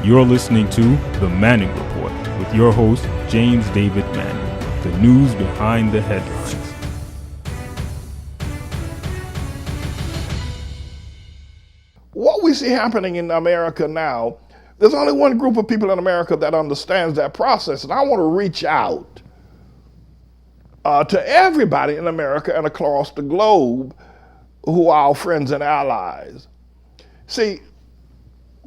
You're listening to The Manning Report with your host, James David Manning. The news behind the headlines. What we see happening in America now, there's only one group of people in America that understands that process, and I want to reach out to everybody in America and across the globe who are our friends and allies. See,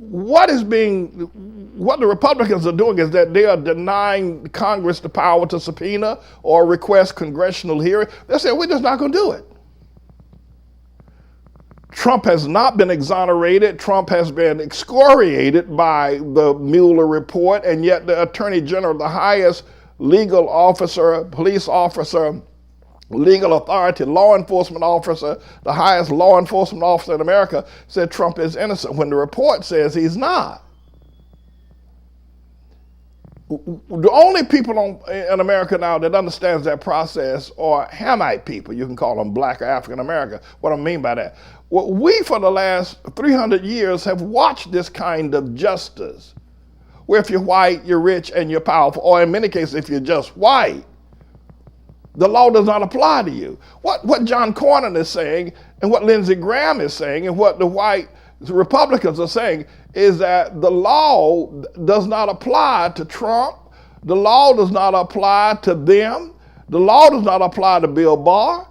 what the Republicans are doing is that they are denying Congress the power to subpoena or request congressional hearing. They're saying, we're just not going to do it. Trump has not been exonerated. Trump has been excoriated by the Mueller report, and yet the Attorney General, the highest legal officer, police officer, legal authority, law enforcement officer, the highest law enforcement officer in America, said Trump is innocent when the report says he's not. The only people in America now that understands that process are Hamite people. You can call them Black or African American. What I mean by that? Well, we, for the last 300 years, have watched this kind of justice, where if you're white, you're rich, and you're powerful, or in many cases, if you're just white, the law does not apply to you. What John Cornyn is saying, and what Lindsey Graham is saying, and what the white Republicans are saying, is that the law does not apply to Trump. The law does not apply to them. The law does not apply to Bill Barr.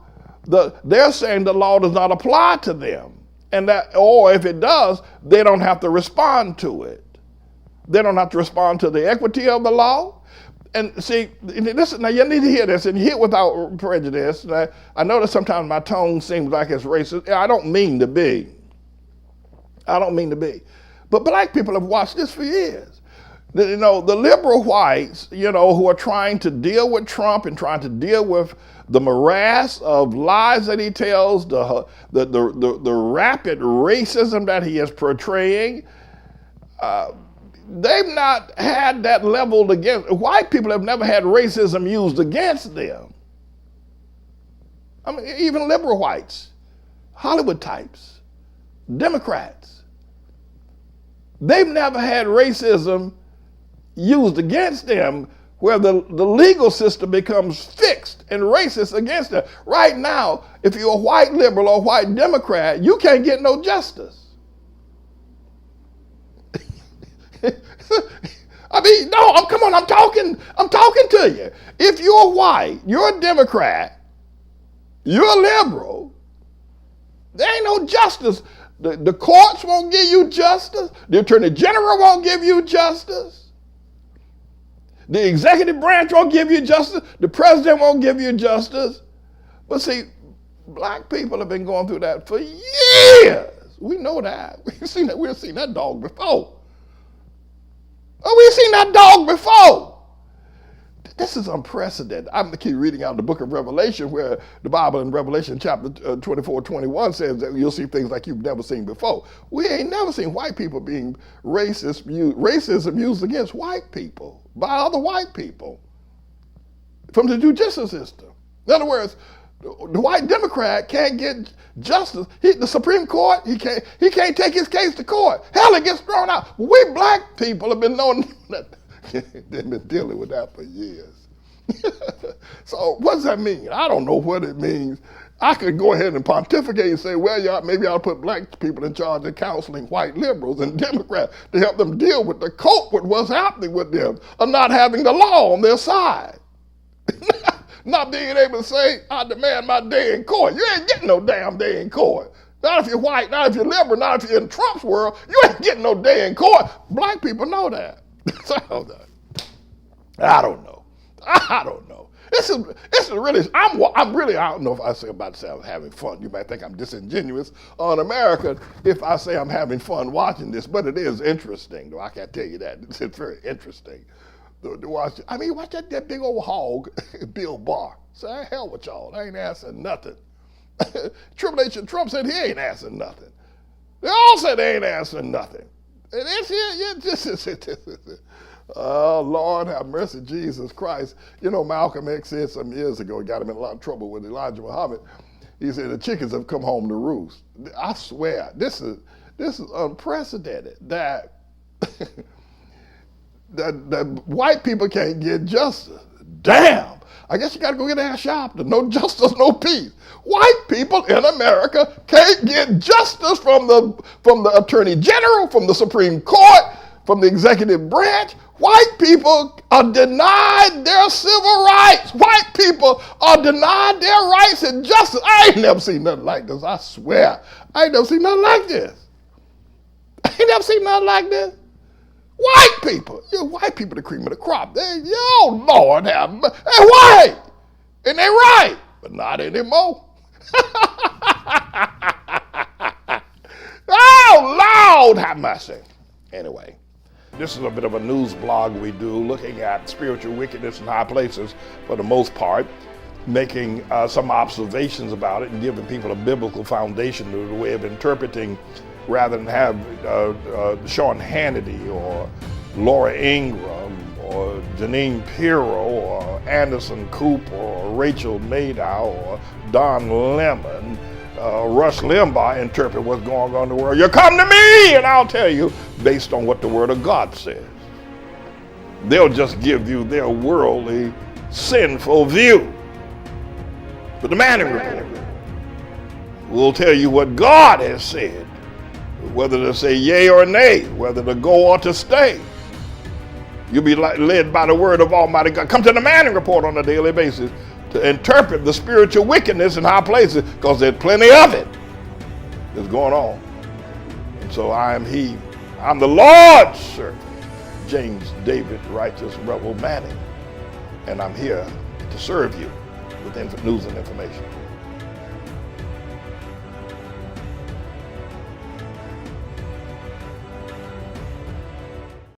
They're saying the law does not apply to them. And that, or if it does, they don't have to respond to it. They don't have to respond to the equity of the law. And see, now you need to hear this, and hear it without prejudice. I know that sometimes my tone seems like it's racist. I don't mean to be. But black people have watched this for years. The liberal whites, who are trying to deal with Trump and trying to deal with the morass of lies that he tells, the rapid racism that he is portraying, they've not had that leveled against. White people have never had racism used against them. I mean, even liberal whites, Hollywood types, Democrats, they've never had racism used against them where the legal system becomes fixed and racist against them. Right now, if you're a white liberal or white Democrat, you can't get no justice. I mean, no, I'm talking to you. If you're white, you're a Democrat, you're a liberal, there ain't no justice. The courts won't give you justice. The Attorney General won't give you justice. The executive branch won't give you justice. The president won't give you justice. But see, black people have been going through that for years. We know that. We've seen that dog before. We've seen that dog before. This is unprecedented. I'm going to keep reading out the book of Revelation, where the Bible in Revelation chapter 24-21 says that you'll see things like you've never seen before. We ain't never seen white people being racism used against white people by other white people from the judicial system. In other words, the white Democrat can't get justice. The Supreme Court, he can't take his case to court. Hell, it gets thrown out. We black people have been knowing that. They've been dealing with that for years. So what does that mean? I don't know what it means. I could go ahead and pontificate and say, well, maybe I'll put black people in charge of counseling white liberals and Democrats to help them cope with what's happening with them, of not having the law on their side. Not being able to say, I demand my day in court. You ain't getting no damn day in court. Not if you're white, not if you're liberal, not if you're in Trump's world. You ain't getting no day in court. Black people know that. So, I don't know. This is really, I'm really, I don't know if about to say I'm having fun. You might think I'm disingenuous on America if I say I'm having fun watching this, but it is interesting, though. I can't tell you that. It's very interesting to watch it. I mean, watch that big old hog, Bill Barr. Say, hell with y'all. I ain't asking nothing. Triple H and Trump said he ain't asking nothing. They all said they ain't asking nothing. Oh, Lord have mercy, Jesus Christ. Malcolm X said some years ago, he got him in a lot of trouble with Elijah Muhammad. He said, the chickens have come home to roost. I swear, this is unprecedented that that white people can't get justice. Damn. I guess you got to go get ass shopped. No justice, no peace. White people in America can't get justice from the Attorney General, from the Supreme Court, from the executive branch. White people are denied their civil rights. White people are denied their rights and justice. I ain't never seen nothing like this. I swear. I ain't never seen nothing like this. I ain't never seen nothing like this. White people. White people the cream of the crop. Oh, Lord have mercy. They're white. And they're right. But not anymore. Oh, Lord have mercy. Anyway, this is a bit of a news blog we do looking at spiritual wickedness in high places for the most part, making some observations about it and giving people a biblical foundation to the way of interpreting, rather than have Sean Hannity or Laura Ingraham or Janine Pirro or Anderson Cooper or Rachel Maddow or Don Lemon, Rush Limbaugh interpret what's going on in the world. You come to me and I'll tell you based on what the Word of God says. They'll just give you their worldly, sinful view. But the Manning Report will tell you what God has said, whether to say yea or nay, whether to go or to stay. You'll be led by the word of Almighty God. Come to the Manning Report on a daily basis to interpret the spiritual wickedness in high places, because there's plenty of it that's going on. And so I'm the Lord's servant, James David Righteous Rebel Manning, and I'm here to serve you with news and information.